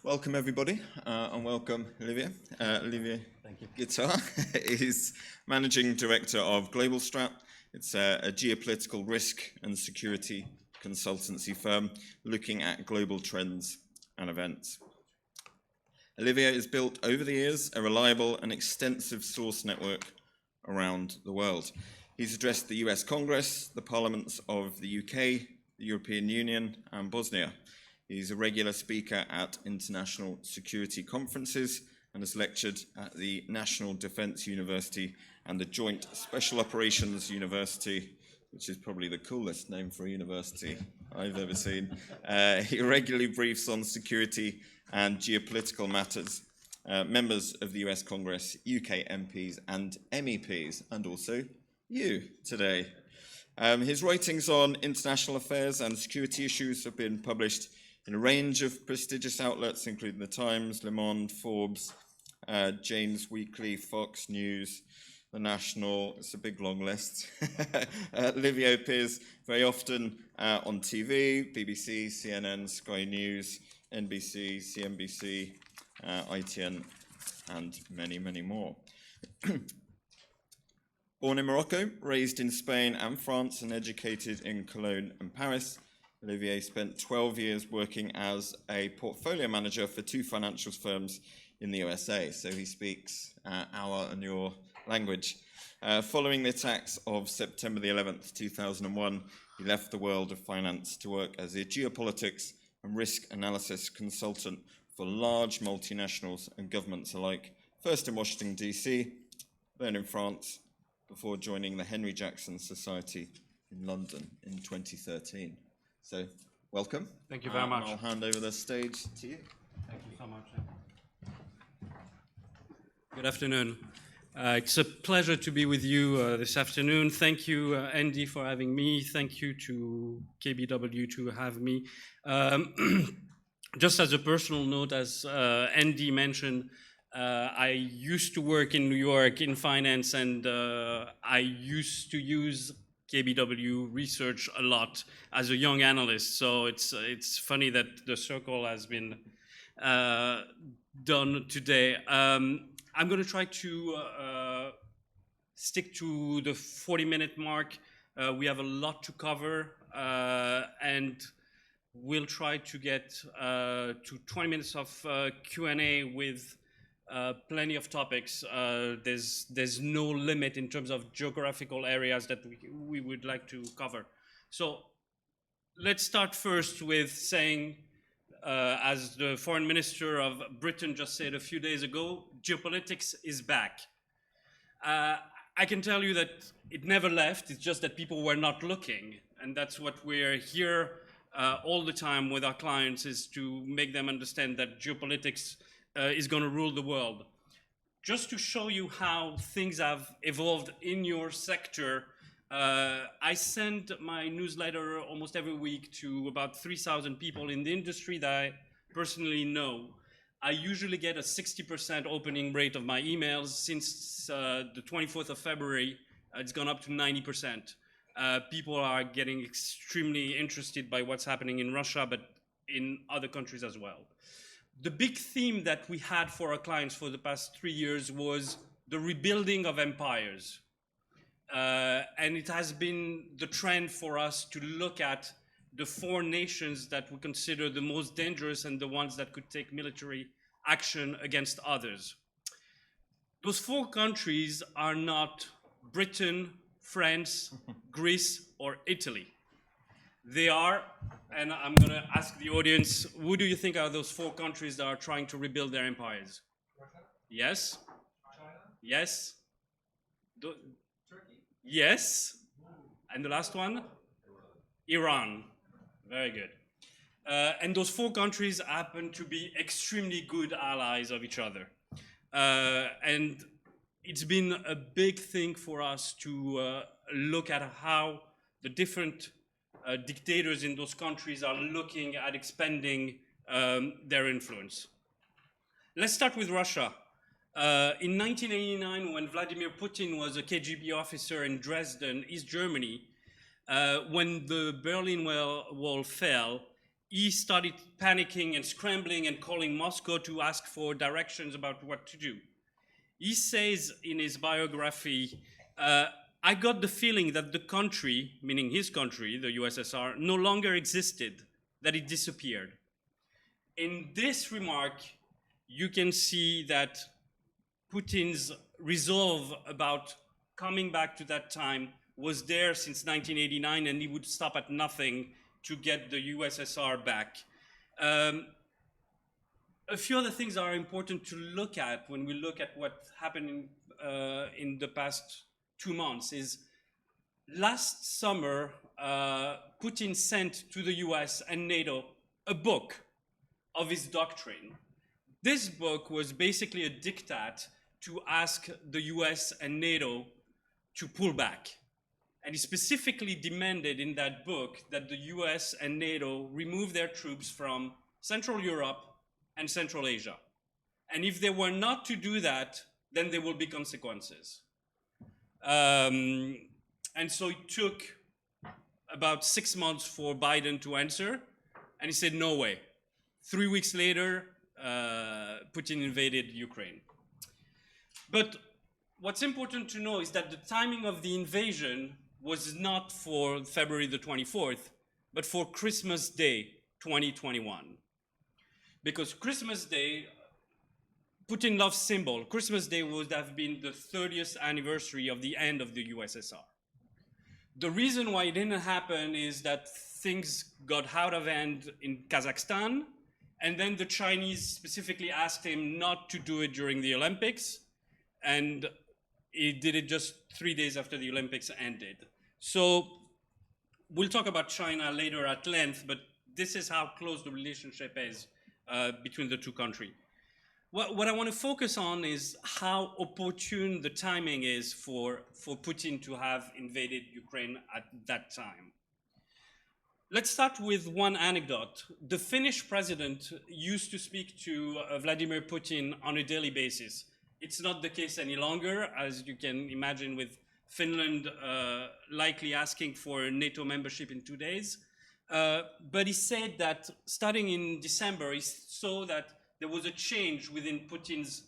Welcome everybody, and welcome Olivier. Olivier Guitta is Managing Director of Global Strat. It's a geopolitical risk and security consultancy firm looking at global trends and events. Olivier has built over the years a reliable and extensive source network around the world. He's addressed the US Congress, the parliaments of the UK, the European Union, and Bosnia. He's a regular speaker at international security conferences and has lectured at the National Defense University and the Joint Special Operations University, which is probably the coolest name for a university I've ever seen. He regularly briefs on security and geopolitical matters. Members of the US Congress, UK MPs and MEPs, and also you today. His writings on international affairs and security issues have been published in a range of prestigious outlets, including The Times, Le Monde, Forbes, Jane's Weekly, Fox News, The National. It's a big, long list. Olivier appears very often on TV, BBC, CNN, Sky News, NBC, CNBC, ITN, and many, many more. Born in Morocco, raised in Spain and France, and educated in Cologne and Paris, Olivier spent 12 years working as a portfolio manager for two financial firms in the USA, so he speaks our and your language. Following the attacks of September the 11th, 2001, he left the world of finance to work as a geopolitics and risk analysis consultant for large multinationals and governments alike, first in Washington, DC, then in France, before joining the Henry Jackson Society in London in 2013. So, welcome. Thank you very much. I'll hand over the stage to you. Thank you so much. Good afternoon. It's a pleasure to be with you this afternoon. Thank you, Andy, for having me. Thank you to KBW to have me. Just as a personal note, as Andy mentioned, I used to work in New York in finance, and I used to use KBW research a lot as a young analyst. So it's funny that the circle has been done today. I'm going to try to stick to the 40-minute mark. We have a lot to cover, and we'll try to get to 20 minutes of Q&A with plenty of topics. There's no limit in terms of geographical areas that we would like to cover. So let's start first with saying, as the foreign minister of Britain just said a few days ago, geopolitics is back. I can tell you that it never left. It's just that people were not looking. And that's what we're here all the time with our clients, is to make them understand that geopolitics is going to rule the world. Just to show you how things have evolved in your sector, I send my newsletter almost every week to about 3,000 people in the industry that I personally know. I usually get a 60% opening rate of my emails. Since the 24th of February, it's gone up to 90%. People are getting extremely interested by what's happening in Russia, but in other countries as well. The big theme that we had for our clients for the past 3 years was the rebuilding of empires. And it has been the trend for us to look at the four nations that we consider the most dangerous and the ones that could take military action against others. Those four countries are not Britain, France, Greece, or Italy. They are, and I'm going to ask the audience, who do you think are those four countries that are trying to rebuild their empires? Russia? Yes? China? Yes? Turkey? Yes? And the last one? Iran. Very good. And those four countries happen to be extremely good allies of each other. And it's been a big thing for us to look at how the different dictators in those countries are looking at expanding their influence. Let's start with Russia. In 1989, when Vladimir Putin was a KGB officer in Dresden, East Germany, when the Berlin Wall fell, he started panicking and scrambling and calling Moscow to ask for directions about what to do. He says in his biography, I got the feeling that the country, meaning his country, the USSR, no longer existed, that it disappeared. In this remark, you can see that Putin's resolve about coming back to that time was there since 1989, and he would stop at nothing to get the USSR back. A few other things are important to look at when we look at what happened in the past 2 months is last summer, Putin sent to the US and NATO a book of his doctrine. This book was basically a diktat to ask the US and NATO to pull back. And he specifically demanded in that book that the US and NATO remove their troops from Central Europe and Central Asia. And if they were not to do that, then there will be consequences. And so it took about 6 months for Biden to answer, and he said, no way. 3 weeks later, Putin invaded Ukraine. But what's important to know is that the timing of the invasion was not for February the 24th, but for Christmas Day 2021. Because Christmas Day, Putin loves symbol. Christmas Day would have been the 30th anniversary of the end of the USSR. The reason why it didn't happen is that things got out of hand in Kazakhstan, and then the Chinese specifically asked him not to do it during the Olympics, and he did it just 3 days after the Olympics ended. So we'll talk about China later at length, but this is how close the relationship is between the two countries. What I want to focus on is how opportune the timing is for Putin to have invaded Ukraine at that time. Let's start with one anecdote. The Finnish president used to speak to Vladimir Putin on a daily basis. It's not the case any longer, as you can imagine, with Finland likely asking for NATO membership in 2 days. But he said that starting in December, he saw that there was a change within Putin's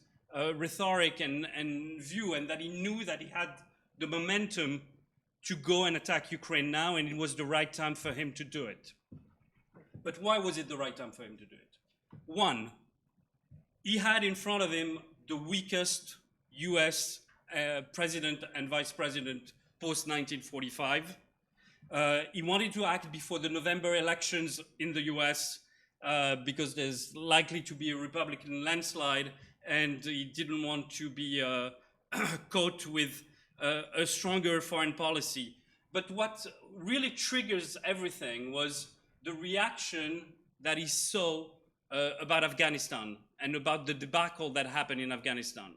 rhetoric and view, and that he knew that he had the momentum to go and attack Ukraine now, and it was the right time for him to do it. But why was it the right time for him to do it? One, he had in front of him the weakest US president and vice president post-1945. He wanted to act before the November elections in the US because there's likely to be a Republican landslide, and he didn't want to be caught with a stronger foreign policy. But what really triggers everything was the reaction that he saw about Afghanistan and about the debacle that happened in Afghanistan.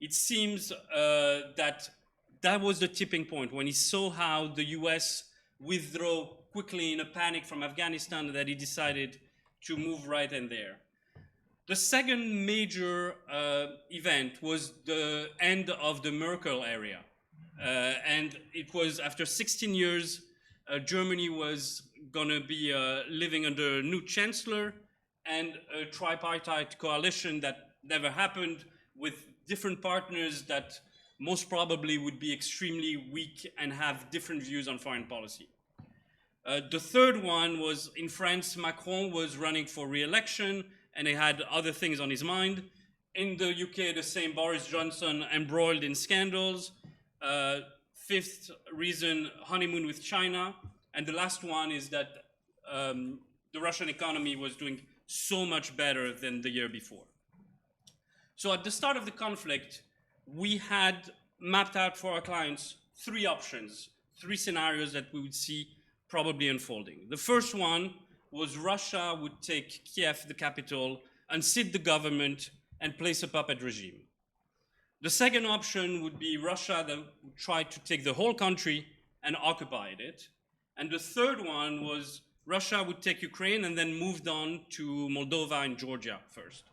It seems that was the tipping point when he saw how the US withdrew quickly in a panic from Afghanistan, that he decided to move right in there. The second major event was the end of the Merkel area. And it was after 16 years, Germany was going to be living under a new chancellor and a tripartite coalition that never happened, with different partners that most probably would be extremely weak and have different views on foreign policy. The third one was in France. Macron was running for re-election, and he had other things on his mind. In the UK, the same, Boris Johnson embroiled in scandals. Fifth reason, honeymoon with China. And the last one is that the Russian economy was doing so much better than the year before. So at the start of the conflict, we had mapped out for our clients 3 options, 3 scenarios that we would see probably unfolding. The first one was Russia would take Kiev, the capital, unseat the government, and place a puppet regime. The second option would be Russia that would try to take the whole country and occupy it. And the third one was Russia would take Ukraine and then moved on to Moldova and Georgia first.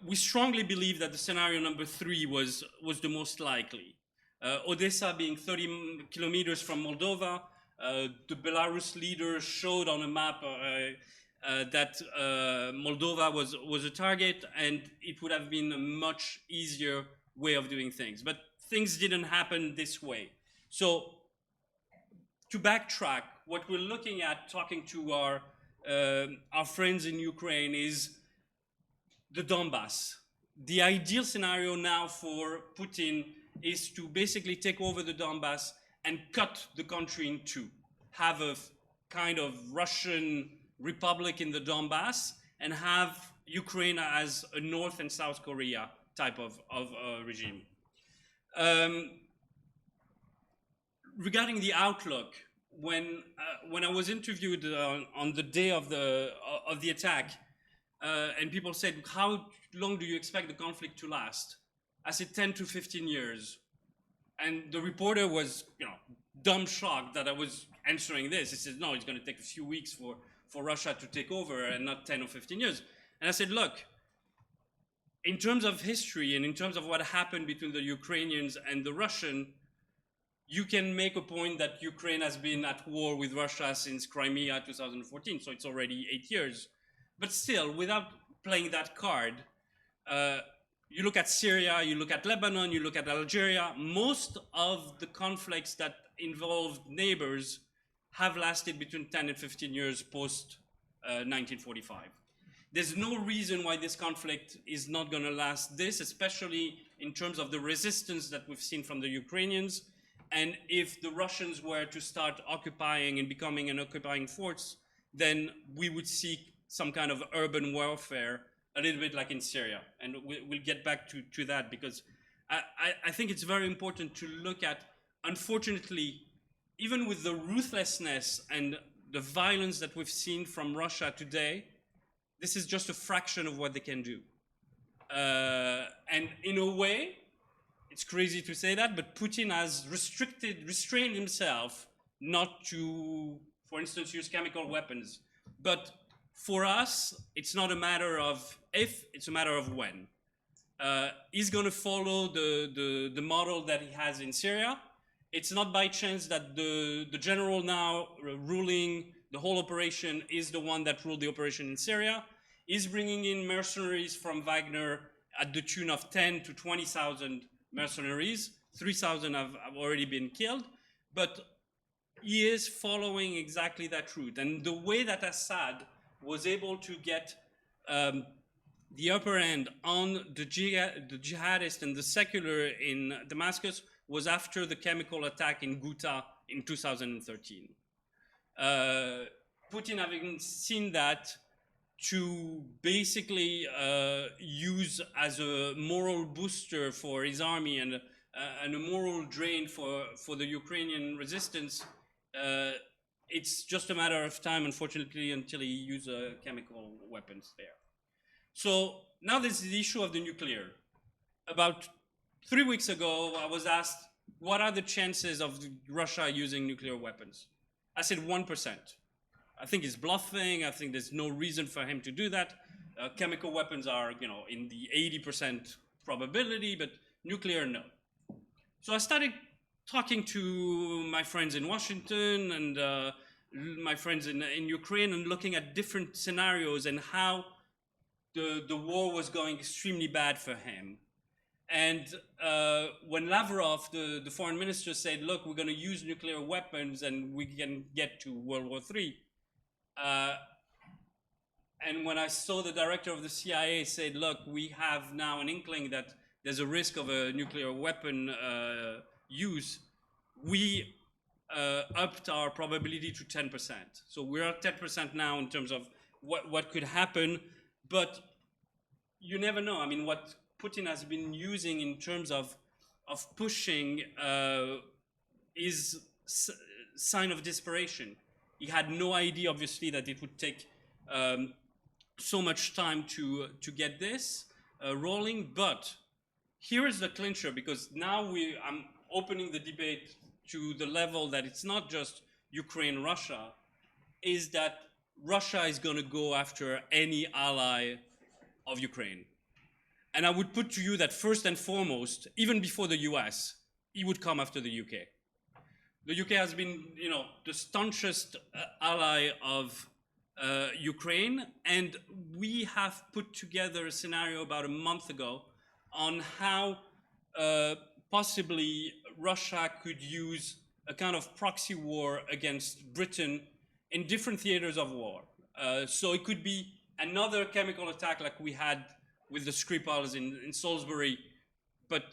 We strongly believe that the scenario number 3 was the most likely. Odessa being 30 kilometers from Moldova, The Belarus leader showed on a map that Moldova was a target, and it would have been a much easier way of doing things. But things didn't happen this way. So to backtrack, what we're looking at talking to our friends in Ukraine is the Donbass. The ideal scenario now for Putin is to basically take over the Donbass and cut the country in two, have a kind of Russian republic in the Donbass, and have Ukraine as a North and South Korea type of regime. Regarding the outlook, when I was interviewed on the day of the attack, and people said, "How long do you expect the conflict to last?" I said 10 to 15 years, and the reporter was, dumb shocked that I was answering this. He said, "No, it's going to take a few weeks for Russia to take over, and not 10 or 15 years." And I said, "Look, in terms of history and in terms of what happened between the Ukrainians and the Russian, you can make a point that Ukraine has been at war with Russia since Crimea 2014, so it's already 8 years. But still, without playing that card, you look at Syria, you look at Lebanon, you look at Algeria, most of the conflicts that involved neighbors have lasted between 10 and 15 years post 1945. There's no reason why this conflict is not going to last this, especially in terms of the resistance that we've seen from the Ukrainians. And if the Russians were to start occupying and becoming an occupying force, then we would see some kind of urban warfare, a little bit like in Syria. And we'll get back to that, because I think it's very important to look at, unfortunately, even with the ruthlessness and the violence that we've seen from Russia today, this is just a fraction of what they can do. And in a way, it's crazy to say that, but Putin has restrained himself not to, for instance, use chemical weapons. But for us, it's not a matter of if, it's a matter of when. He's going to follow the model that he has in Syria. It's not by chance that the general now ruling the whole operation is the one that ruled the operation in Syria. He's bringing in mercenaries from Wagner at the tune of 10 to 20,000 mercenaries. 3,000 have already been killed, but he is following exactly that route. And the way that Assad was able to get the upper end on the jihadist and the secular in Damascus was after the chemical attack in Ghouta in 2013. Putin, having seen that, to basically use as a moral booster for his army and a moral drain for the Ukrainian resistance, it's just a matter of time, unfortunately, until he uses chemical weapons there. So now there's the issue of the nuclear. About 3 weeks ago, I was asked, what are the chances of Russia using nuclear weapons? I said 1%. I think he's bluffing. I think there's no reason for him to do that. Chemical weapons are, in the 80% probability, but nuclear, no. So I started talking to my friends in Washington and my friends in Ukraine and looking at different scenarios and how the war was going extremely bad for him. And when Lavrov, the foreign minister, said, look, we're going to use nuclear weapons and we can get to World War III. And when I saw the director of the CIA said, look, we have now an inkling that there's a risk of a nuclear weapon use, we upped our probability to 10%. So we're at 10% now in terms of what could happen, but you never know. I mean, what Putin has been using in terms of pushing is sign of desperation. He had no idea, obviously, that it would take so much time to get this rolling. But here is the clincher, because now I'm opening the debate to the level that it's not just Ukraine, Russia, is that Russia is going to go after any ally of Ukraine. And I would put to you that first and foremost, even before the US, he would come after the UK. the UK has been, the staunchest ally of Ukraine, and we have put together a scenario about a month ago on how possibly Russia could use a kind of proxy war against Britain in different theaters of war. So it could be another chemical attack like we had with the Skripals in Salisbury, but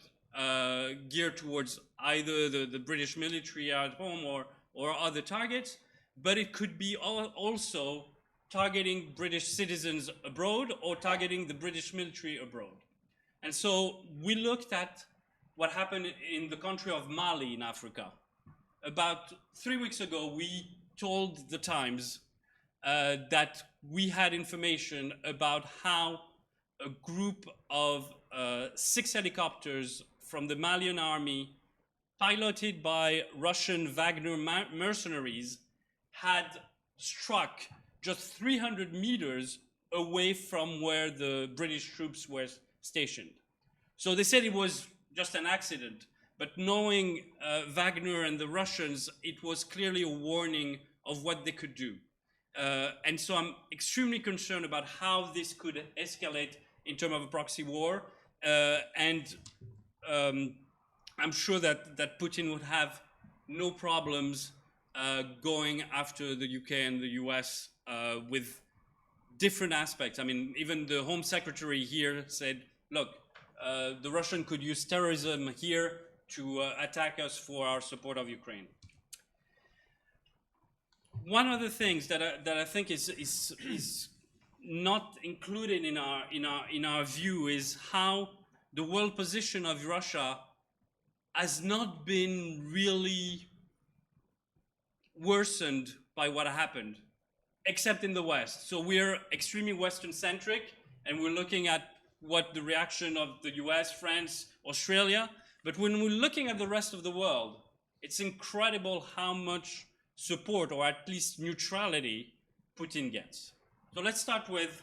geared towards either the British military at home or other targets. But it could be also targeting British citizens abroad or targeting the British military abroad. And so we looked at what happened in the country of Mali in Africa. About 3 weeks ago, we told the Times that we had information about how a group of 6 helicopters from the Malian army, piloted by Russian Wagner mercenaries, had struck just 300 meters away from where the British troops were stationed. So they said it was just an accident, but knowing Wagner and the Russians, it was clearly a warning of what they could do. And so I'm extremely concerned about how this could escalate in terms of a proxy war. And I'm sure that Putin would have no problems going after the UK and the US with different aspects. I mean, even the Home Secretary here said, look, the Russian could use terrorism here to attack us for our support of Ukraine. One of the things that I think is not included in our view is how the world position of Russia has not been really worsened by what happened, except in the West. So we're extremely Western-centric, and we're looking at what the reaction of the US, France, Australia. But when we're looking at the rest of the world, it's incredible how much support, or at least neutrality, Putin gets. So let's start with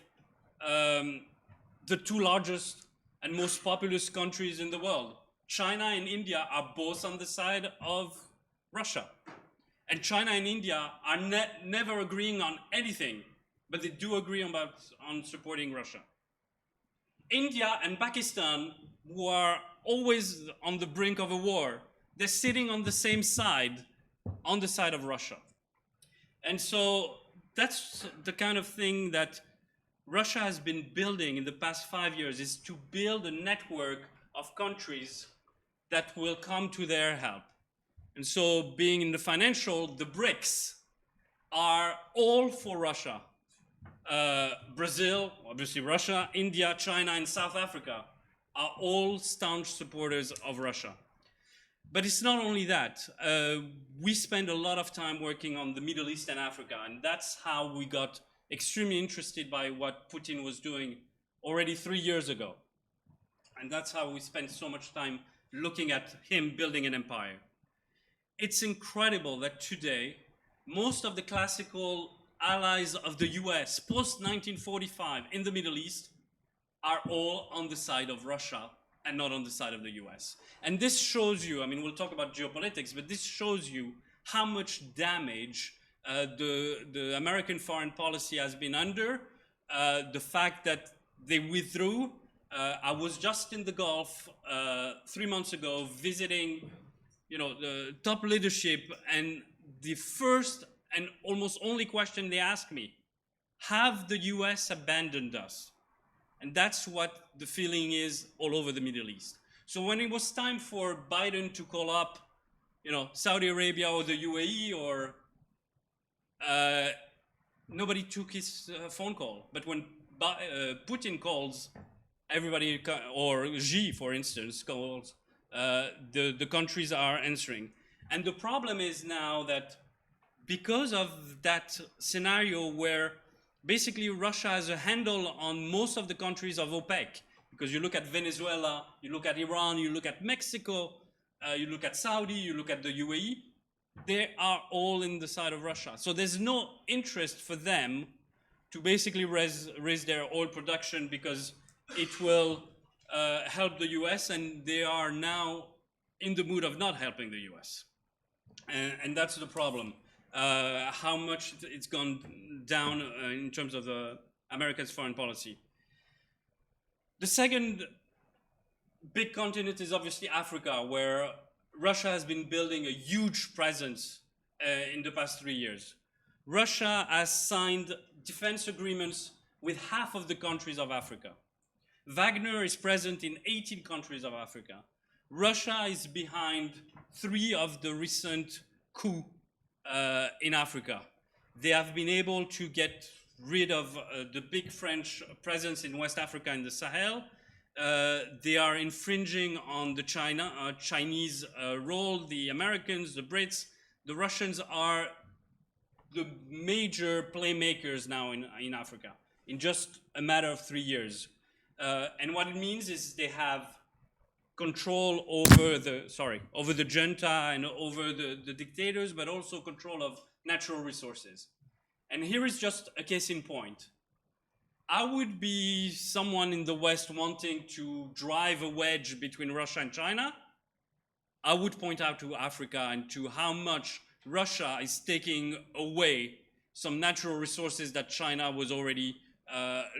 the 2 largest and most populous countries in the world. China and India are both on the side of Russia. And China and India are never agreeing on anything, but they do agree on supporting Russia. India and Pakistan, who are always on the brink of a war, they're sitting on the same side, on the side of Russia. And so that's the kind of thing that Russia has been building in the past 5 years, is to build a network of countries that will come to their help. And so being in the financial, the BRICS are all for Russia. Brazil, obviously Russia, India, China, and South Africa are all staunch supporters of Russia. But it's not only that. We spend a lot of time working on the Middle East and Africa, and that's how we got extremely interested by what Putin was doing already 3 years ago. And that's how we spent so much time looking at him building an empire. It's incredible that today, most of the classical allies of the US post-1945 in the Middle East are all on the side of Russia and not on the side of the US. And this shows you, I mean, we'll talk about geopolitics, but this shows you how much damage the American foreign policy has been under, the fact that they withdrew. I was just in the Gulf 3 months ago visiting the top leadership, and the first and almost only question they asked me, have the US abandoned us? And that's what the feeling is all over the Middle East. So when it was time for Biden to call up, Saudi Arabia or the UAE, or nobody took his phone call. But when Putin calls, everybody, or Xi, for instance, calls, the countries are answering. And the problem is now that because of that scenario where basically Russia has a handle on most of the countries of OPEC, because you look at Venezuela, you look at Iran, you look at Mexico, you look at Saudi, you look at the UAE, they are all in the side of Russia. So there's no interest for them to basically raise their oil production, because it will help the US, and they are now in the mood of not helping the US. And that's the problem. How much it's gone down in terms of America's foreign policy. The second big continent is obviously Africa, where Russia has been building a huge presence in the past 3 years. Russia has signed defense agreements with half of the countries of Africa. Wagner is present in 18 countries of Africa. Russia is behind 3 of the recent coups in Africa. They have been able to get rid of the big French presence in West Africa and the Sahel. They are infringing on the Chinese role, the Americans, the Brits. The Russians are the major playmakers now in Africa in just a matter of 3 years. And what it means is they have control over the junta and over the dictators, but also control of natural resources. And here is just a case in point. I would be someone in the West wanting to drive a wedge between Russia and China. I would point out to Africa and to how much Russia is taking away some natural resources that China was already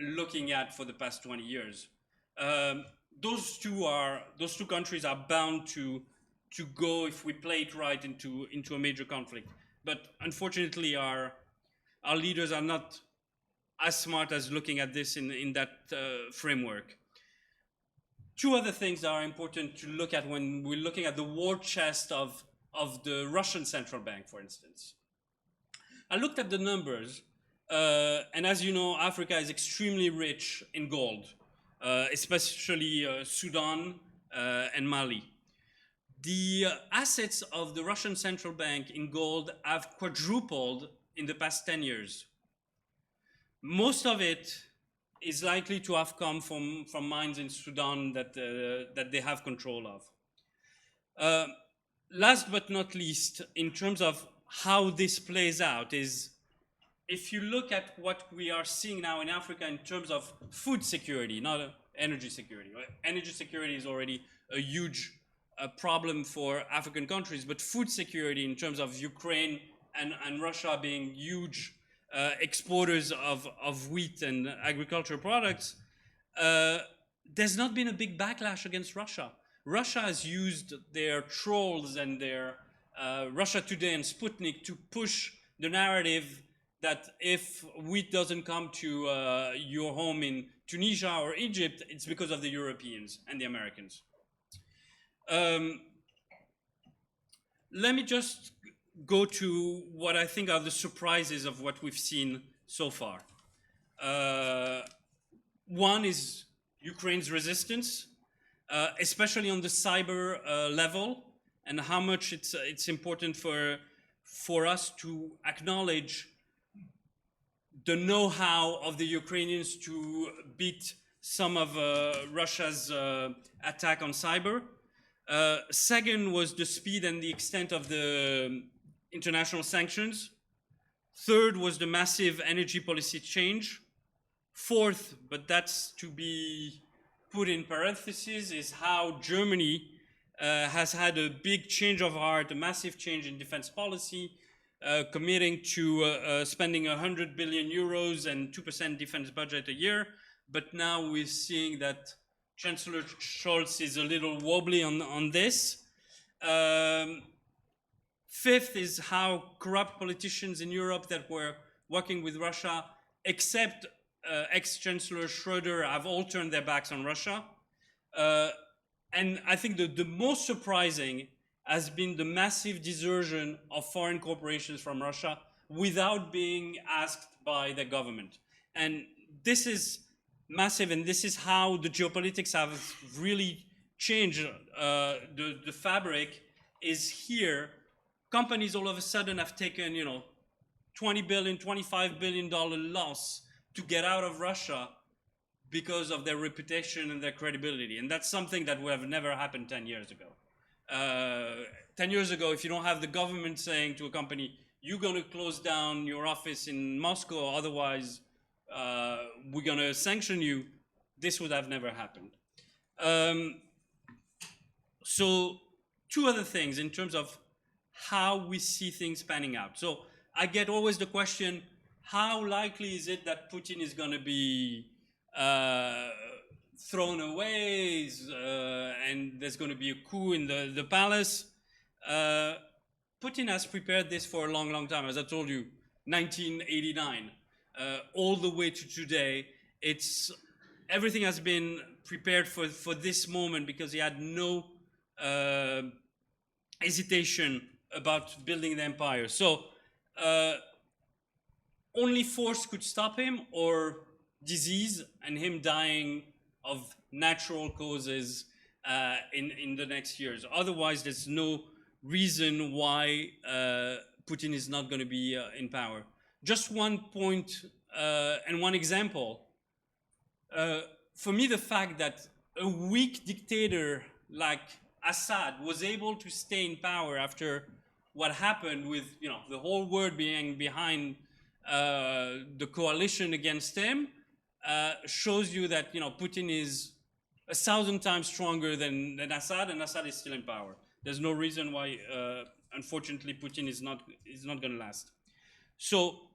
looking at for the past 20 years. Those two countries are bound to go, if we play it right, into a major conflict. But unfortunately, our leaders are not as smart as looking at this in that framework. 2 other things that are important to look at when we're looking at the war chest of the Russian central bank, for instance. I looked at the numbers, and as you know, Africa is extremely rich in gold, especially Sudan and Mali. The assets of the Russian central bank in gold have quadrupled in the past 10 years. Most of it is likely to have come from mines in Sudan that they have control of. Last but not least, in terms of how this plays out, is if you look at what we are seeing now in Africa in terms of food security, not energy security. Energy security is already a huge problem for African countries, but food security in terms of Ukraine and Russia being huge exporters of wheat and agricultural products, there's not been a big backlash against Russia. Russia has used their trolls and their Russia Today and Sputnik to push the narrative that if wheat doesn't come to your home in Tunisia or Egypt, it's because of the Europeans and the Americans. Let me just go to what I think are the surprises of what we've seen so far. One is Ukraine's resistance, especially on the cyber level, and how much it's important for us to acknowledge the know-how of the Ukrainians to beat some of Russia's attack on cyber. Second was the speed and the extent of the international sanctions. Third was the massive energy policy change. Fourth, but that's to be put in parentheses, is how Germany has had a big change of heart, a massive change in defense policy, committing to spending 100 billion euros and 2% defense budget a year. But now we're seeing that Chancellor Scholz is a little wobbly on this. Fifth is how corrupt politicians in Europe that were working with Russia, except ex-Chancellor Schroeder, have all turned their backs on Russia. And I think the most surprising has been the massive desertion of foreign corporations from Russia without being asked by the government. And this is massive, and this is how the geopolitics have really changed the fabric. Is here, companies all of a sudden have taken, $20 billion, $25 billion loss to get out of Russia because of their reputation and their credibility. And that's something that would have never happened 10 years ago. 10 years ago, if you don't have the government saying to a company, you're going to close down your office in Moscow, otherwise we're going to sanction you, this would have never happened. So 2 other things in terms of how we see things panning out. So I get always the question, how likely is it that Putin is going to be thrown away and there's going to be a coup in the palace? Putin has prepared this for a long, long time. As I told you, 1989, all the way to today, everything has been prepared for this moment because he had no hesitation about building the empire. So only force could stop him, or disease and him dying of natural causes in the next years. Otherwise, there's no reason why Putin is not going to be in power. Just one point and one example. For me, the fact that a weak dictator like Assad was able to stay in power after what happened with the whole world being behind the coalition against him shows you that Putin is 1,000 times stronger than Assad, and Assad is still in power. There's no reason why, unfortunately, Putin is not going to last. So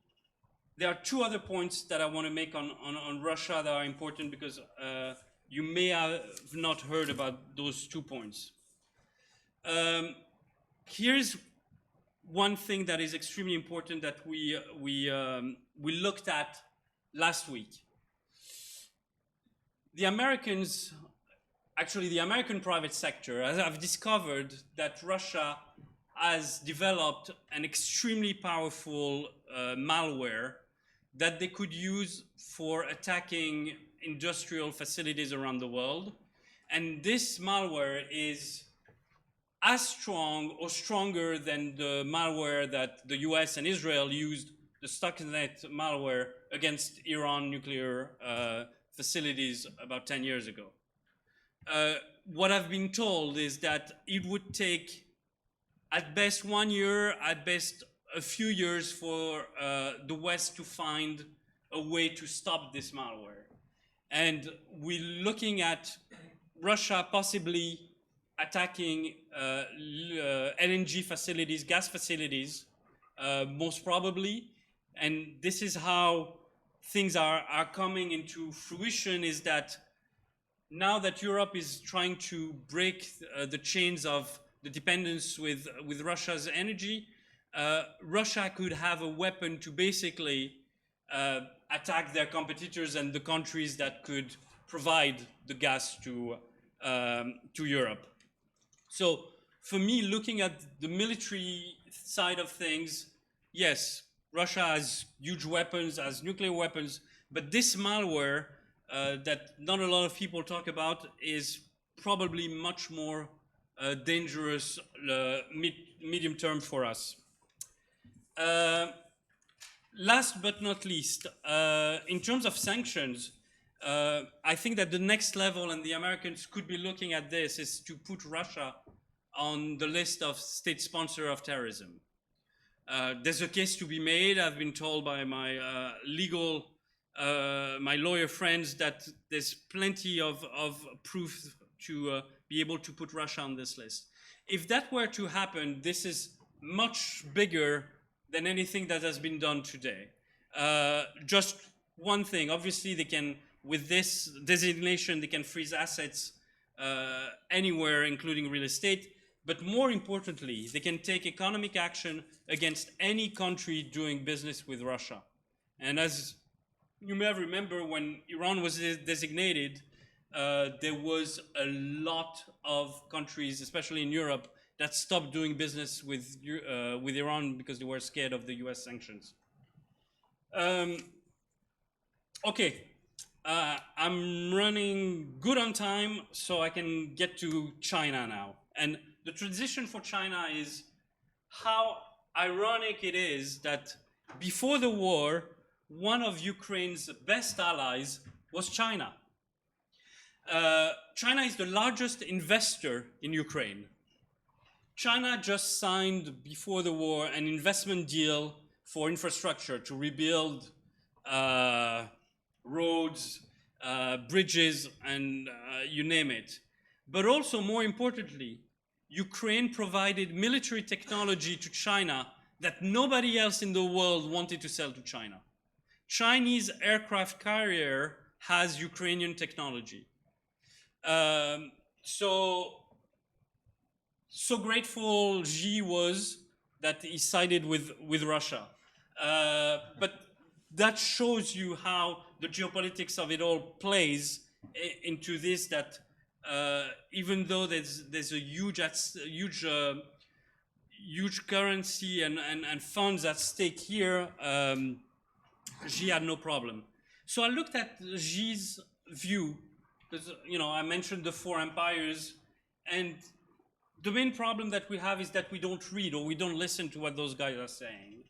there are two other points that I want to make on Russia that are important because you may have not heard about those 2 points. Here's one thing that is extremely important that we looked at last week. The Americans, actually the American private sector, have discovered that Russia has developed an extremely powerful malware that they could use for attacking industrial facilities around the world. And this malware is as strong or stronger than the malware that the US and Israel used, the Stuxnet malware, against Iran nuclear facilities about 10 years ago. What I've been told is that it would take at best 1 year, at best a few years for the West to find a way to stop this malware. And we're looking at Russia possibly attacking LNG facilities, gas facilities, most probably. And this is how things are coming into fruition, is that now that Europe is trying to break the chains of the dependence with Russia's energy, Russia could have a weapon to basically attack their competitors and the countries that could provide the gas to Europe. So for me, looking at the military side of things, yes, Russia has huge weapons, has nuclear weapons, but this malware that not a lot of people talk about is probably much more dangerous medium term for us. Last but not least, in terms of sanctions, I think that the next level, and the Americans could be looking at this, is to put Russia on the list of state sponsor of terrorism. There's a case to be made. I've been told by my my lawyer friends that there's plenty of proof to be able to put Russia on this list. If that were to happen, this is much bigger than anything that has been done today. Just one thing, obviously they can, with this designation, they can freeze assets anywhere, including real estate. But more importantly, they can take economic action against any country doing business with Russia. And as you may remember, when Iran was designated, there was a lot of countries, especially in Europe, that stopped doing business with Iran because they were scared of the US sanctions. Okay, I'm running good on time, so I can get to China now. And the transition for China is how ironic it is that before the war, one of Ukraine's best allies was China. China is the largest investor in Ukraine. China just signed before the war an investment deal for infrastructure to rebuild roads, bridges, and you name it. But also, more importantly, Ukraine provided military technology to China that nobody else in the world wanted to sell to China. Chinese aircraft carrier has Ukrainian technology. So grateful Xi was that he sided with Russia. But that shows you how the geopolitics of it all plays into this, that even though there's a huge currency and funds at stake here, Xi had no problem. So I looked at Xi's view, because I mentioned the four empires, and the main problem that we have is that we don't read or we don't listen to what those guys are saying,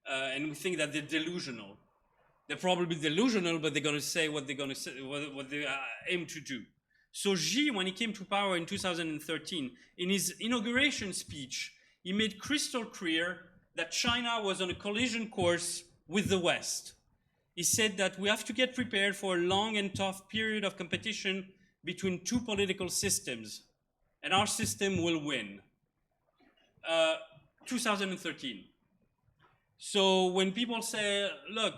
and we think that they're delusional. They're probably delusional, but they're going to say what they're going to say, what they aim to do. So Xi, when he came to power in 2013, in his inauguration speech, he made crystal clear that China was on a collision course with the West. He said that we have to get prepared for a long and tough period of competition between two political systems, and our system will win. 2013. So when people say, look,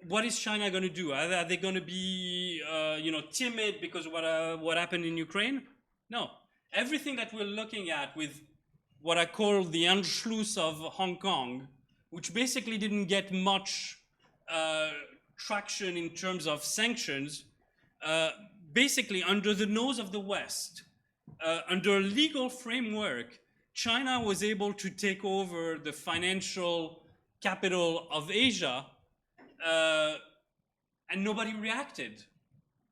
what is China going to do? Are they going to be, timid because of what happened in Ukraine? No. Everything that we're looking at with what I call the Anschluss of Hong Kong, which basically didn't get much traction in terms of sanctions, basically under the nose of the West, under a legal framework, China was able to take over the financial capital of Asia, and nobody reacted.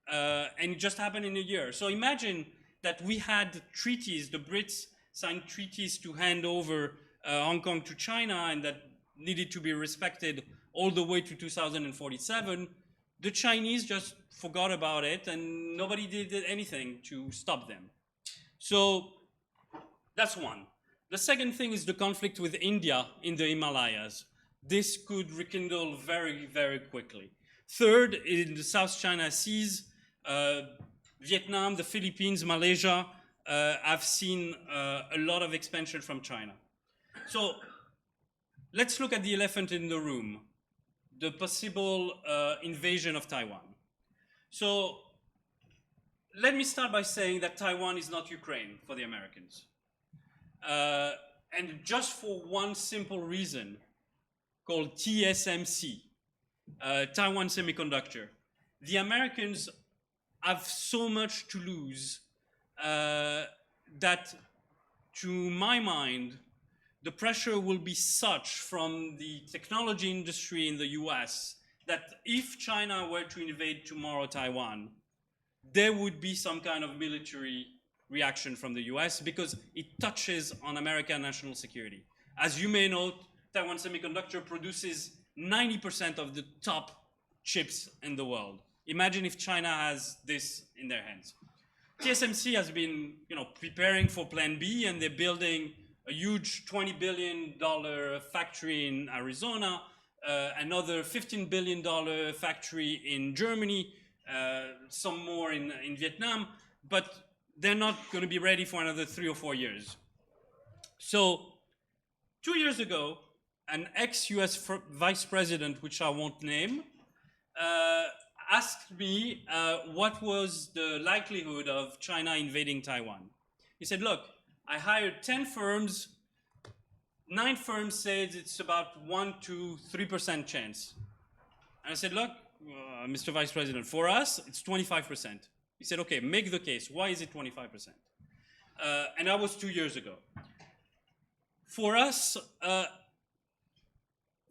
And it just happened in a year. So imagine that we had treaties, the Brits signed treaties to hand over Hong Kong to China, and that needed to be respected all the way to 2047. The Chinese just forgot about it, and nobody did anything to stop them. So that's one. The second thing is the conflict with India in the Himalayas. This could rekindle very, very quickly. Third, in the South China Seas, Vietnam, the Philippines, Malaysia have seen a lot of expansion from China. So let's look at the elephant in the room, the possible invasion of Taiwan. So let me start by saying that Taiwan is not Ukraine for the Americans. And just for one simple reason, called TSMC, Taiwan Semiconductor. The Americans have so much to lose that, to my mind, the pressure will be such from the technology industry in the US that if China were to invade tomorrow Taiwan, there would be some kind of military reaction from the US because it touches on American national security. As you may know, Taiwan Semiconductor produces 90% of the top chips in the world. Imagine if China has this in their hands. TSMC has been, preparing for Plan B, and they're building a huge $20 billion factory in Arizona, another $15 billion factory in Germany, some more in Vietnam, but they're not going to be ready for another 3 or 4 years. So 2 years ago, an ex-US vice president, which I won't name, asked me what was the likelihood of China invading Taiwan. He said, look, I hired 10 firms, 9 firms said it's about 1 to 3% chance. And I said, look, Mr. Vice President, for us, it's 25%. He said, okay, make the case. Why is it 25%? And that was 2 years ago. For us,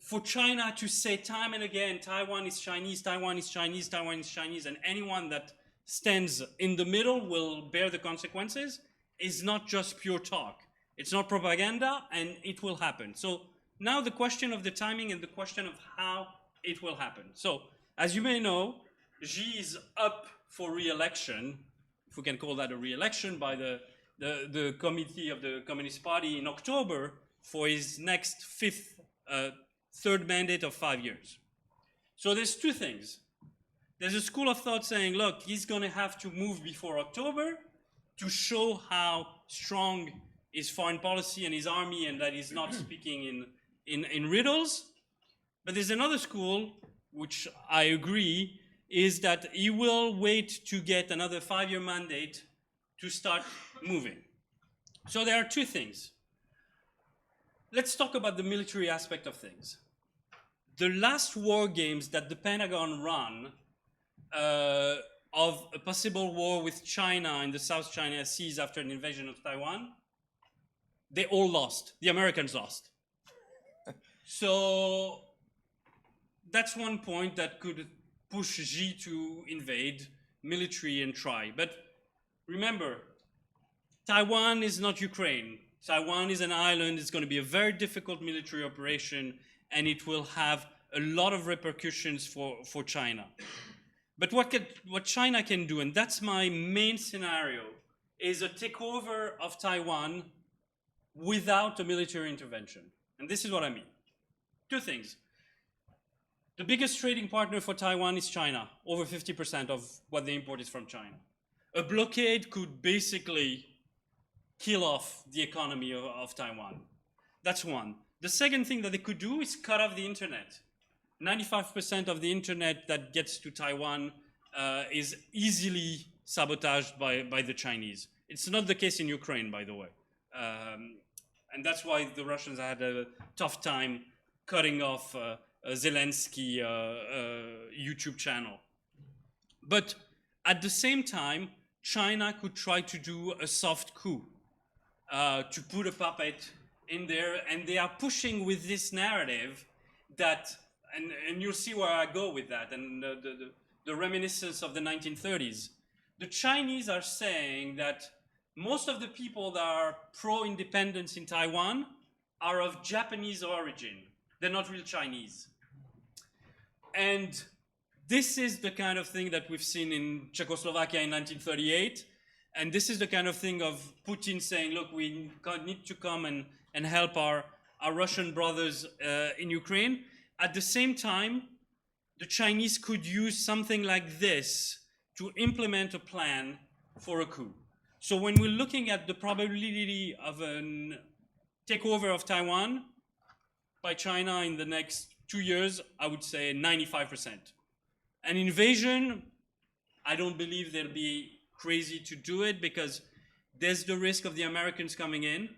for China to say time and again, Taiwan is Chinese, Taiwan is Chinese, Taiwan is Chinese, and anyone that stands in the middle will bear the consequences, is not just pure talk. It's not propaganda, and it will happen. So now the question of the timing and the question of how it will happen. So as you may know, Xi is up for re-election, if we can call that a re-election, by the committee of the Communist Party in October for his next third mandate of 5 years. So there's two things. There's a school of thought saying, look, he's going to have to move before October, to show how strong his foreign policy and his army, and that he's not speaking in riddles. But there's another school, which I agree, is that he will wait to get another 5-year mandate to start moving. So there are two things. Let's talk about the military aspect of things. The last war games that the Pentagon ran of a possible war with China in the South China Seas after an invasion of Taiwan, they all lost. The Americans lost. So that's one point that could push Xi to invade military and try. But remember, Taiwan is not Ukraine. Taiwan is an island. It's going to be a very difficult military operation, and it will have a lot of repercussions for China. But what China can do, and that's my main scenario, is a takeover of Taiwan without a military intervention. And this is what I mean. Two things. The biggest trading partner for Taiwan is China. Over 50% of what they import is from China. A blockade could basically kill off the economy of Taiwan. That's one. The second thing that they could do is cut off the internet. 95% of the internet that gets to Taiwan is easily sabotaged by the Chinese. It's not the case in Ukraine, by the way. And that's why the Russians had a tough time cutting off Zelensky YouTube channel. But at the same time, China could try to do a soft coup to put a puppet in there, and they are pushing with this narrative that, and you'll see where I go with that, and the reminiscence of the 1930s. The Chinese are saying that most of the people that are pro-independence in Taiwan are of Japanese origin. They're not real Chinese. And this is the kind of thing that we've seen in Czechoslovakia in 1938. And this is the kind of thing of Putin saying, look, we need to come and help our Russian brothers in Ukraine. At the same time, the Chinese could use something like this to implement a plan for a coup. So when we're looking at the probability of a takeover of Taiwan by China in the next 2 years, I would say 95%. An invasion, I don't believe they'll be crazy to do it because there's the risk of the Americans coming in,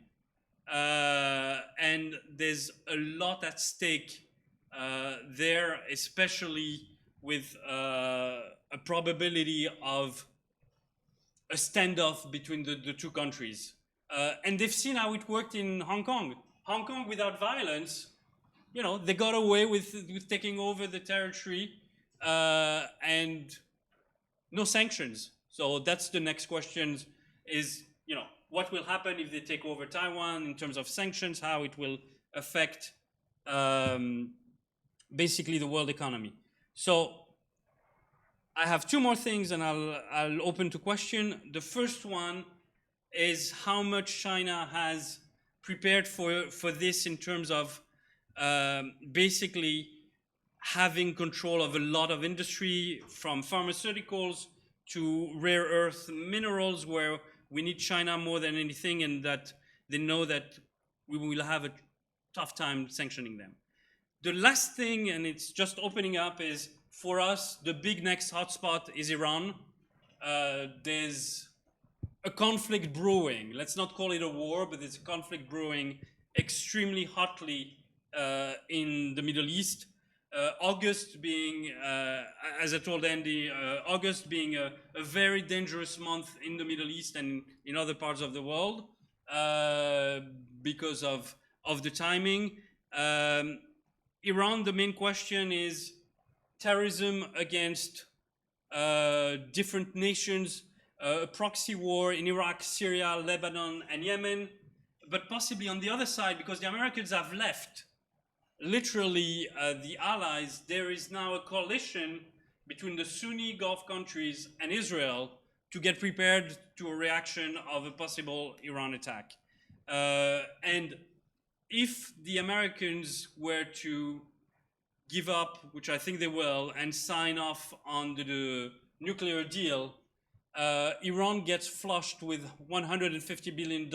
and there's a lot at stake there, especially with a probability of a standoff between the two countries. And they've seen how it worked in Hong Kong. Hong Kong, without violence, you know, they got away with taking over the territory and no sanctions. So that's the next question is, you know, what will happen if they take over Taiwan in terms of sanctions, how it will affect basically the world economy. So I have two more things and I'll open to question. The first one is how much China has prepared for this in terms of basically having control of a lot of industry, from pharmaceuticals to rare earth minerals, where we need China more than anything, and that they know that we will have a tough time sanctioning them. The last thing, and it's just opening up, is for us, the big next hotspot is Iran. There's a conflict brewing. Let's not call it a war, but there's a conflict brewing extremely hotly in the Middle East. August being, as I told Andy, August being a very dangerous month in the Middle East and in other parts of the world because of the timing. Iran, the main question is terrorism against different nations, a proxy war in Iraq, Syria, Lebanon, and Yemen, but possibly on the other side, because the Americans have left. Literally, the allies, there is now a coalition between the Sunni Gulf countries and Israel to get prepared to a reaction of a possible Iran attack. And if the Americans were to give up, which I think they will, and sign off on the nuclear deal, Iran gets flushed with $150 billion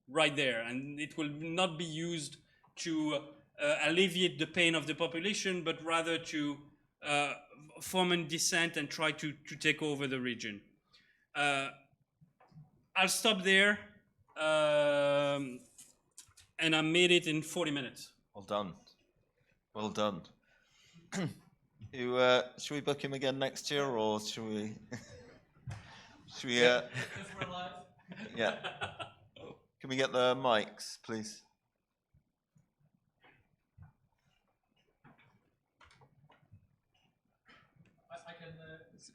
right there, and it will not be used to alleviate the pain of the population, but rather to foment dissent and try to take over the region. I'll stop there, and I made it in 40 minutes. Well done. Well done. Should we book him again next year, or should we? Should we? If we're alive. Yeah. Can we get the mics, please? I can.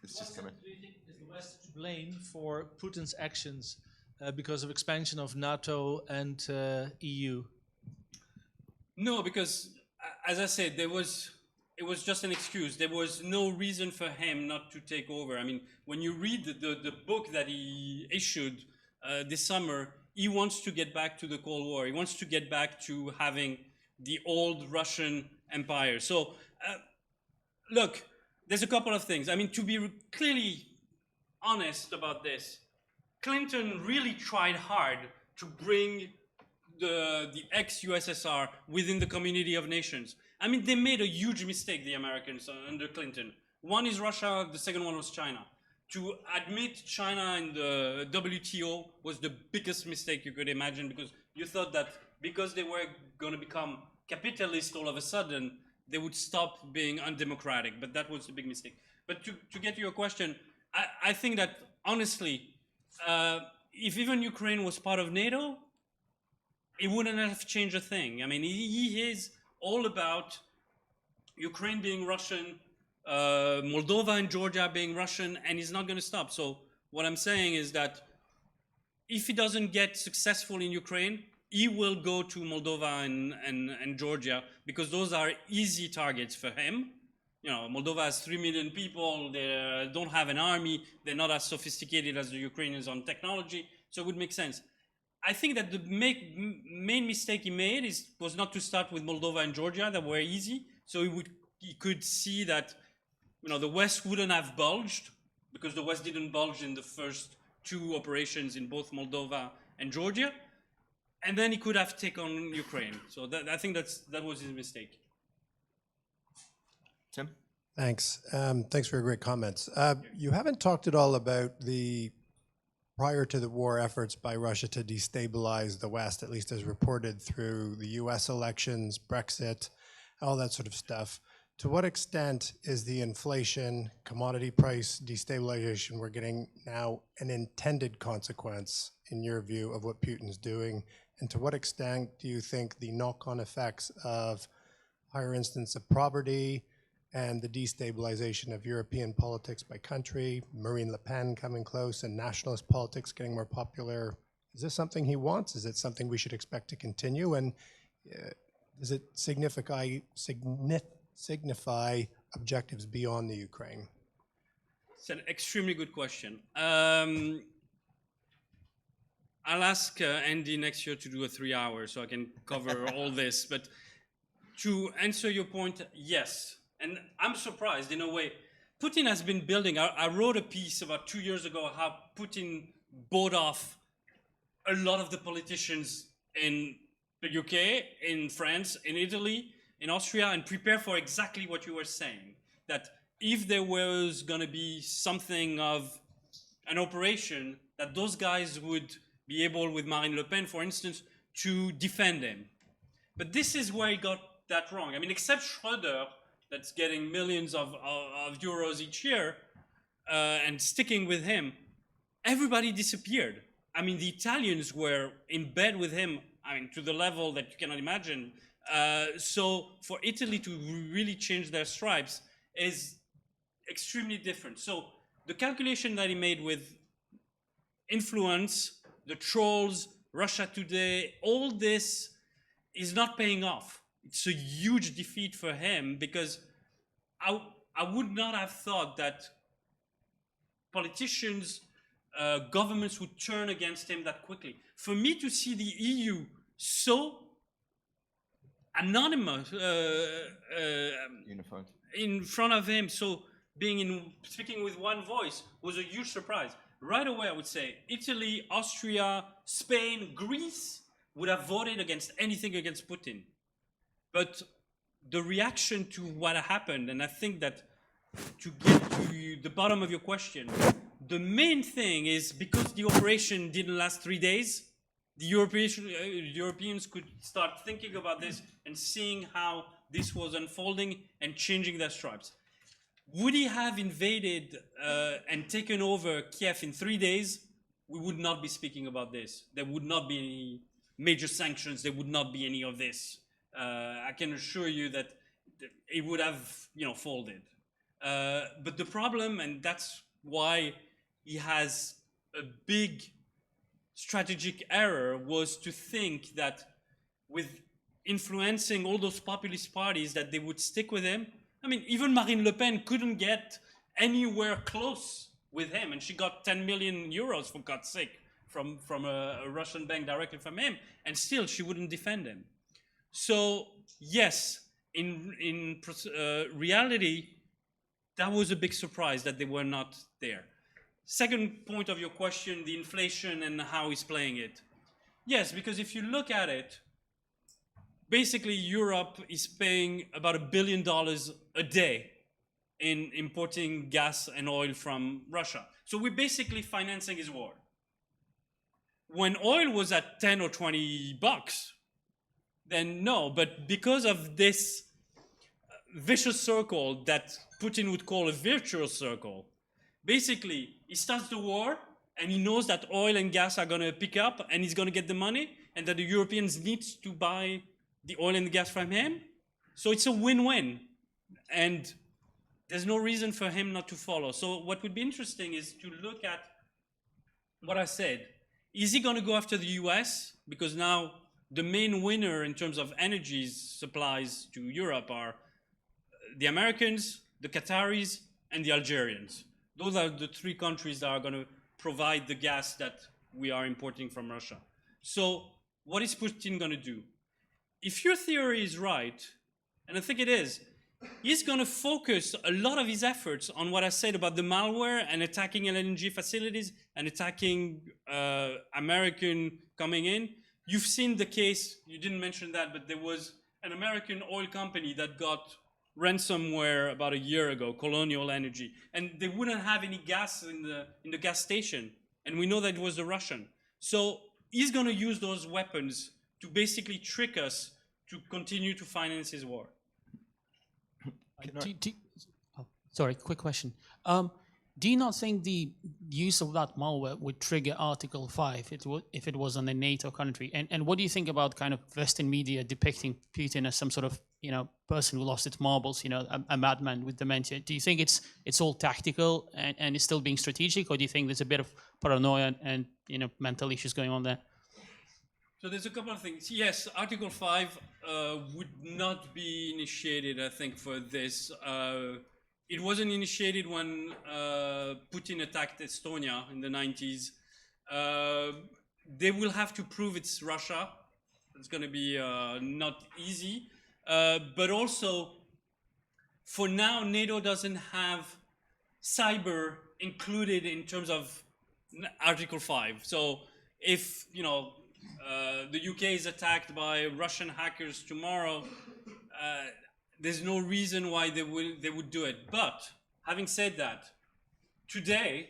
It's just coming. Do you think is the West to blame for Putin's actions because of expansion of NATO and EU? No, because as I said, it was just an excuse. There was no reason for him not to take over. I mean, when you read the book that he issued this summer, he wants to get back to the Cold War. He wants to get back to having the old Russian Empire. So, look, there's a couple of things. I mean, to be clearly honest about this, Clinton really tried hard to bring the ex-USSR within the community of nations. I mean, they made a huge mistake, the Americans, under Clinton. One is Russia, the second one was China. To admit China in the WTO was the biggest mistake you could imagine, because you thought that because they were going to become capitalist all of a sudden, they would stop being undemocratic, but that was a big mistake. But to get to your question, I think that, honestly, if even Ukraine was part of NATO, it wouldn't have changed a thing. I mean, he is all about Ukraine being Russian, Moldova and Georgia being Russian, and he's not going to stop. So what I'm saying is that if he doesn't get successful in Ukraine, he will go to Moldova and Georgia, because those are easy targets for him. You know, Moldova has 3 million people, they don't have an army, they're not as sophisticated as the Ukrainians on technology, so it would make sense. I think that the main mistake he made was not to start with Moldova and Georgia, that were easy, so he could see that, you know, the West wouldn't have bulged, because the West didn't bulge in the first two operations in both Moldova and Georgia, and then he could have taken on Ukraine. So I think that was his mistake. Tim? Thanks. Thanks for your great comments. You haven't talked at all about the prior to the war efforts by Russia to destabilize the West, at least as reported through the US elections, Brexit, all that sort of stuff. To what extent is the inflation, commodity price destabilization we're getting now an intended consequence, in your view, of what Putin's doing? And to what extent do you think the knock-on effects of higher instance of poverty and the destabilization of European politics by country, Marine Le Pen coming close, and nationalist politics getting more popular, is this something he wants? Is it something we should expect to continue? And does it signify objectives beyond the Ukraine? It's an extremely good question. I'll ask Andy next year to do a 3 hours so I can cover all this. But to answer your point, yes. And I'm surprised in a way. Putin has been building, I wrote a piece about 2 years ago how Putin bought off a lot of the politicians in the UK, in France, in Italy, in Austria, and prepare for exactly what you were saying. That if there was going to be something of an operation, that those guys would be able, with Marine Le Pen, for instance, to defend him. But this is where he got that wrong. I mean, except Schröder, that's getting millions of euros each year, and sticking with him, everybody disappeared. I mean, the Italians were in bed with him, I mean, to the level that you cannot imagine. So for Italy to really change their stripes is extremely different. So the calculation that he made with influence, the trolls, Russia Today, all this is not paying off. It's a huge defeat for him, because I would not have thought that politicians, governments would turn against him that quickly. For me to see the EU so anonymous Unified. in front of him, so speaking with one voice was a huge surprise. Right away, I would say Italy, Austria, Spain, Greece would have voted against anything against Putin. But the reaction to what happened, and I think that to get to the bottom of your question, the main thing is because the operation didn't last 3 days, the Europeans could start thinking about this and seeing how this was unfolding and changing their stripes. Would he have invaded and taken over Kiev in 3 days? We would not be speaking about this. There would not be any major sanctions. There would not be any of this. I can assure you that it would have, folded. But the problem, and that's why he has a big strategic error, was to think that with influencing all those populist parties that they would stick with him. I mean, even Marine Le Pen couldn't get anywhere close with him, and she got 10 million euros, for God's sake, from a Russian bank directly from him, and still she wouldn't defend him. So yes, in reality, that was a big surprise that they were not there. Second point of your question, the inflation and how he's playing it. Yes, because if you look at it, basically Europe is paying about $1 billion a day in importing gas and oil from Russia. So we're basically financing his war. When oil was at 10 or 20 bucks, then no, but because of this vicious circle that Putin would call a virtuous circle, basically he starts the war and he knows that oil and gas are going to pick up and he's going to get the money and that the Europeans need to buy the oil and the gas from him. So it's a win-win. And there's no reason for him not to follow. So what would be interesting is to look at what I said. Is he going to go after the US? Because now the main winner in terms of energy supplies to Europe are the Americans, the Qataris, and the Algerians. Those are the three countries that are going to provide the gas that we are importing from Russia. So what is Putin going to do? If your theory is right, and I think it is, he's going to focus a lot of his efforts on what I said about the malware and attacking LNG facilities and attacking American coming in. You've seen the case, you didn't mention that, but there was an American oil company that got ransomware about a year ago, Colonial Energy, and they wouldn't have any gas in the gas station, and we know that it was the Russian. So he's going to use those weapons to basically trick us to continue to finance his war. Sorry, quick question. Do you not think the use of that malware would trigger Article 5 if it was on a NATO country? And what do you think about kind of Western media depicting Putin as some sort of person who lost its marbles, a madman with dementia? Do you think it's all tactical and it's still being strategic, or do you think there's a bit of paranoia and mental issues going on there? So there's a couple of things. Yes, Article 5 would not be initiated, I think, for this. It wasn't initiated when Putin attacked Estonia in the 90s. They will have to prove it's Russia. It's going to be not easy. But also, for now, NATO doesn't have cyber included in terms of Article 5. So if, the UK is attacked by Russian hackers tomorrow, there's no reason why they would do it. But having said that, today,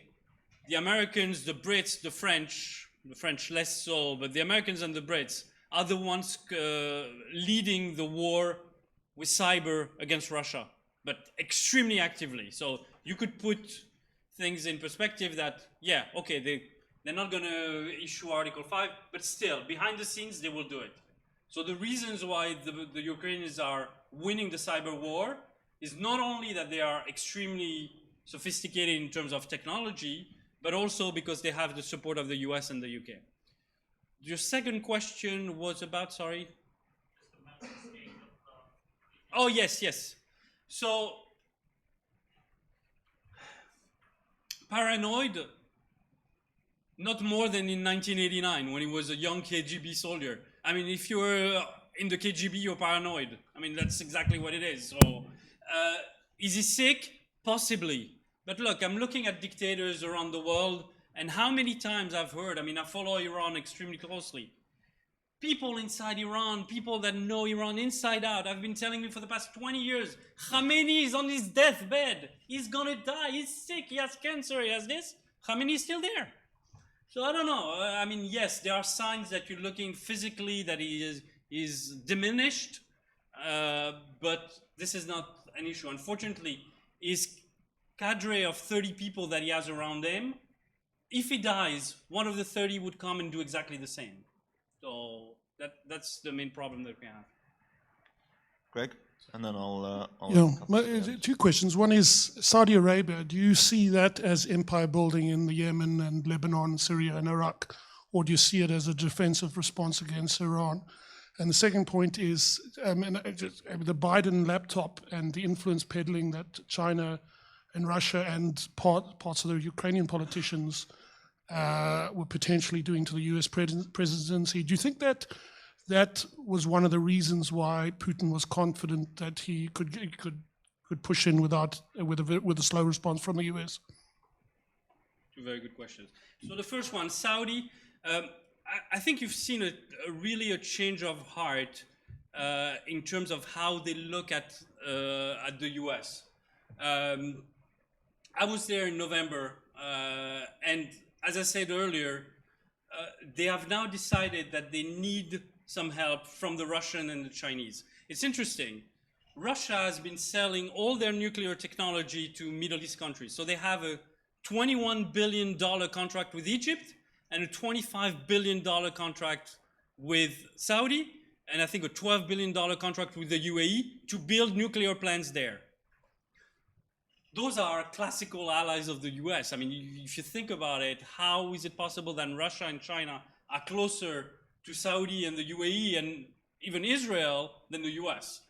the Americans, the Brits, the French less so, but the Americans and the Brits are the ones leading the war with cyber against Russia, but extremely actively. So you could put things in perspective that, yeah, okay, they're not going to issue Article 5, but still, behind the scenes, they will do it. So the reasons why the Ukrainians are winning the cyber war is not only that they are extremely sophisticated in terms of technology, but also because they have the support of the US and the UK. Your second question was about, sorry? Oh, yes. So, paranoid, not more than in 1989 when he was a young KGB soldier. I mean, if you're in the KGB, you're paranoid. I mean, that's exactly what it is. So, is he sick? Possibly. But look, I'm looking at dictators around the world, and how many times I've heard, I mean, I follow Iran extremely closely. People inside Iran, people that know Iran inside out, have been telling me for the past 20 years, Khamenei is on his deathbed. He's gonna die. He's sick. He has cancer. He has this. Khamenei is still there. So I don't know. I mean, yes, there are signs that you're looking physically that he is diminished, but this is not an issue. Unfortunately, his cadre of 30 people that he has around him, if he dies, one of the 30 would come and do exactly the same. So that's the main problem that we have. Greg, and then I'll two questions. One is Saudi Arabia. Do you see that as empire building in the Yemen and Lebanon, Syria and Iraq, or do you see it as a defensive response against Iran? And the second point is the Biden laptop and the influence peddling that China and Russia and parts of the Ukrainian politicians were potentially doing to the US presidency. Do you think that that was one of the reasons why Putin was confident that he could push in with a slow response from the US? Two very good questions. So the first one, Saudi, I think you've seen really a change of heart in terms of how they look at the US. I was there in November, and as I said earlier, they have now decided that they need some help from the Russian and the Chinese. It's interesting. Russia has been selling all their nuclear technology to Middle East countries. So they have a $21 billion contract with Egypt and a $25 billion contract with Saudi, and I think a $12 billion contract with the UAE to build nuclear plants there. Those are classical allies of the US. I mean, if you think about it, how is it possible that Russia and China are closer to Saudi and the UAE and even Israel than the US?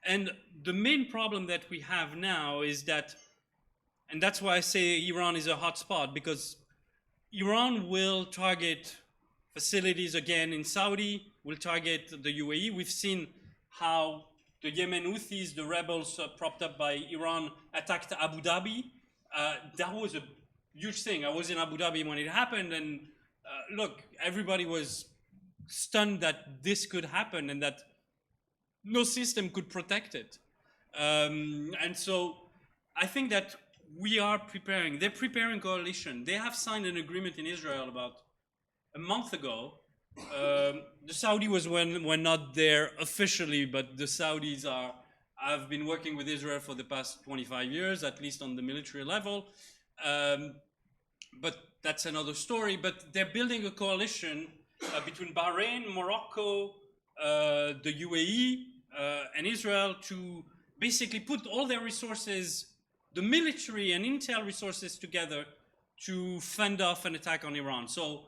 And the main problem that we have now is that, and that's why I say Iran is a hot spot, because Iran will target facilities again in Saudi, will target the UAE. We've seen how the Yemen Houthis, the rebels propped up by Iran, attacked Abu Dhabi. That was a huge thing. I was in Abu Dhabi when it happened, and look, everybody was stunned that this could happen and that no system could protect it. And so I think that we are preparing. They're preparing coalition. They have signed an agreement in Israel about a month ago. The Saudis were not there officially, but the Saudis have been working with Israel for the past 25 years, at least on the military level. But that's another story. But they're building a coalition between Bahrain, Morocco, the UAE, and Israel to basically put all their resources, the military and intel resources together to fend off an attack on Iran. So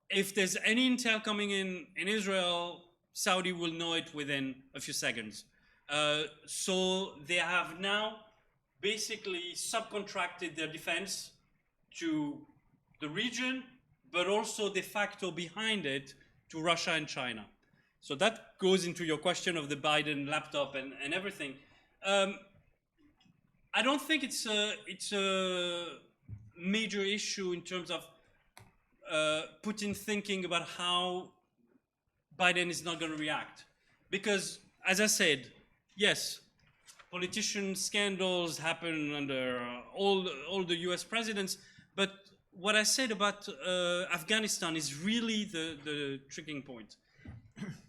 if there's any intel coming in Israel, Saudi will know it within a few seconds. So they have now basically subcontracted their defense to the region, but also de facto behind it to Russia and China. So that goes into your question of the Biden laptop and everything. I don't think it's a major issue in terms of Putin thinking about how Biden is not going to react. Because, as I said, yes, politician scandals happen under all the US presidents, but what I said about Afghanistan is really the tricking point.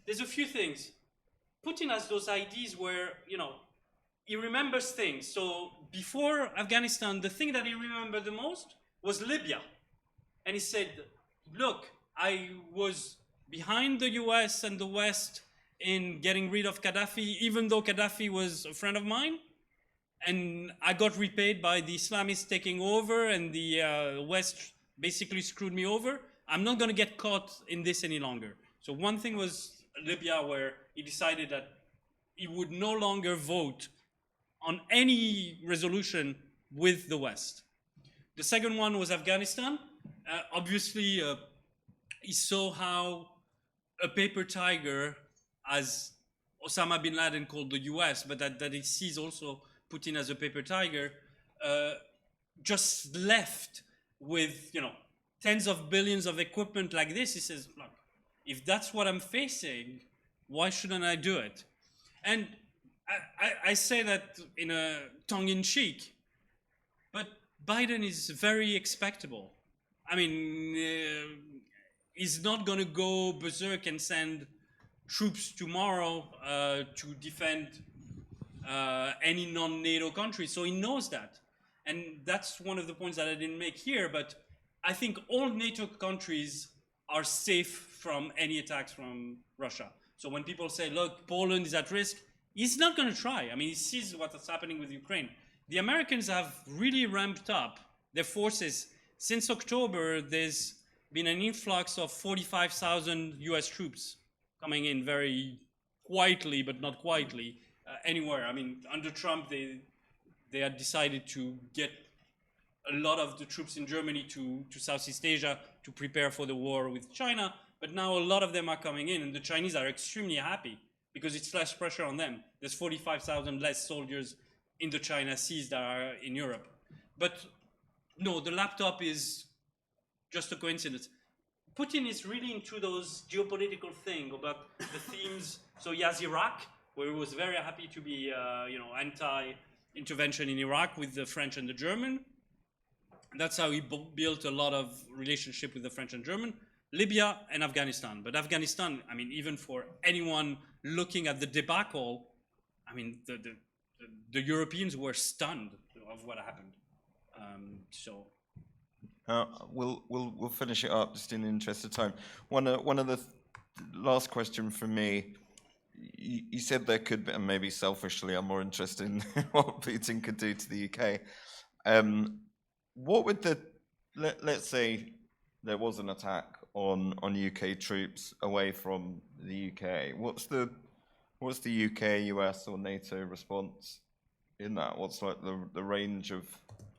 There's a few things. Putin has those ideas where, he remembers things. So before Afghanistan, the thing that he remembered the most was Libya. And he said, look, I was behind the US and the West in getting rid of Gaddafi, even though Gaddafi was a friend of mine. And I got repaid by the Islamists taking over, and the West basically screwed me over. I'm not going to get caught in this any longer. So one thing was Libya, where he decided that he would no longer vote on any resolution with the West. The second one was Afghanistan. Obviously, he saw how a paper tiger, as Osama bin Laden called the US, but that he sees also Putin as a paper tiger, just left with, tens of billions of equipment like this, he says, look, if that's what I'm facing, why shouldn't I do it? And I say that in a tongue-in-cheek, but Biden is very expectable. I mean, he's not going to go berserk and send troops tomorrow to defend any non-NATO country. So he knows that. And that's one of the points that I didn't make here, but I think all NATO countries are safe from any attacks from Russia. So when people say, look, Poland is at risk, he's not going to try. I mean, he sees what's happening with Ukraine. The Americans have really ramped up their forces. Since October, there's been an influx of 45,000 US troops coming in very quietly, but not quietly, anywhere. I mean, under Trump, they had decided to get a lot of the troops in Germany to Southeast Asia to prepare for the war with China. But now a lot of them are coming in, and the Chinese are extremely happy because it's less pressure on them. There's 45,000 less soldiers in the China seas that are in Europe. But no, the laptop is just a coincidence. Putin is really into those geopolitical things about the themes. So he has Iraq, where he was very happy to be, anti-intervention in Iraq with the French and the German. That's how he built a lot of relationship with the French and German. Libya and Afghanistan. But Afghanistan, I mean, even for anyone looking at the debacle, I mean, the Europeans were stunned of what happened. We'll finish it up just in the interest of time. One of the last question from me. You said there could be, and maybe selfishly, I'm more interested in what Putin could do to the UK. What would let's say there was an attack on UK troops away from the UK? What's the UK, US, or NATO response in that? What's like the range of?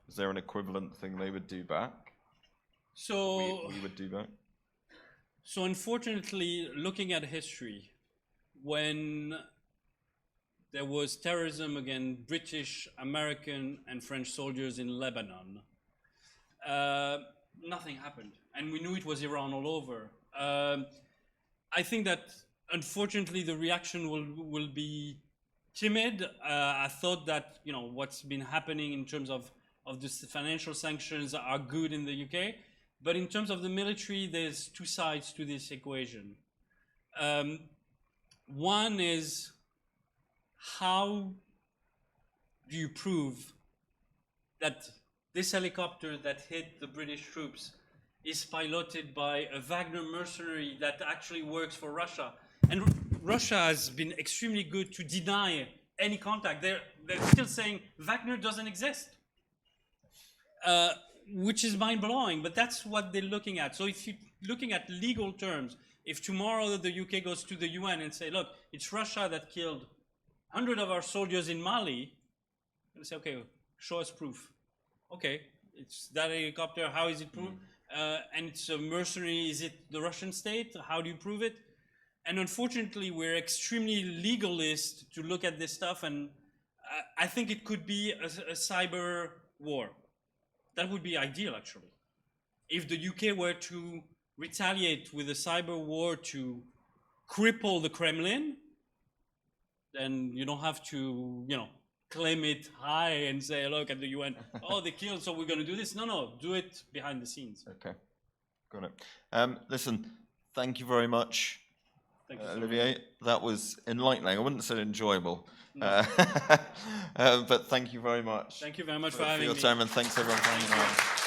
Is there an equivalent thing they would do back? So we would do back. So unfortunately, looking at history, when there was terrorism against British, American, and French soldiers in Lebanon, nothing happened. And we knew it was Iran all over. I think that, unfortunately, the reaction will be timid. I thought that, what's been happening in terms of the financial sanctions are good in the UK. But in terms of the military, there's two sides to this equation. One is, how do you prove that this helicopter that hit the British troops is piloted by a Wagner mercenary that actually works for Russia? And Russia has been extremely good to deny any contact. They're still saying Wagner doesn't exist, which is mind-blowing, but that's what they're looking at. So if you're looking at legal terms, if tomorrow the UK goes to the UN and say, look, it's Russia that killed 100 of our soldiers in Mali, they say, okay, show us proof. Okay, it's that helicopter, how is it proved? And it's a mercenary, is it the Russian state? How do you prove it? And unfortunately, we're extremely legalist to look at this stuff, and I think it could be a cyber war. That would be ideal, actually. If the UK were to retaliate with a cyber war to cripple the Kremlin, then you don't have to, claim it high and say, look, at the UN, oh, they killed, so we're going to do this. No, do it behind the scenes. Okay, got it. Listen, thank you very much, Olivier. That was enlightening. I wouldn't say enjoyable, no. But thank you very much. Thank you very much for having me. Your time, and thanks everyone for hanging on.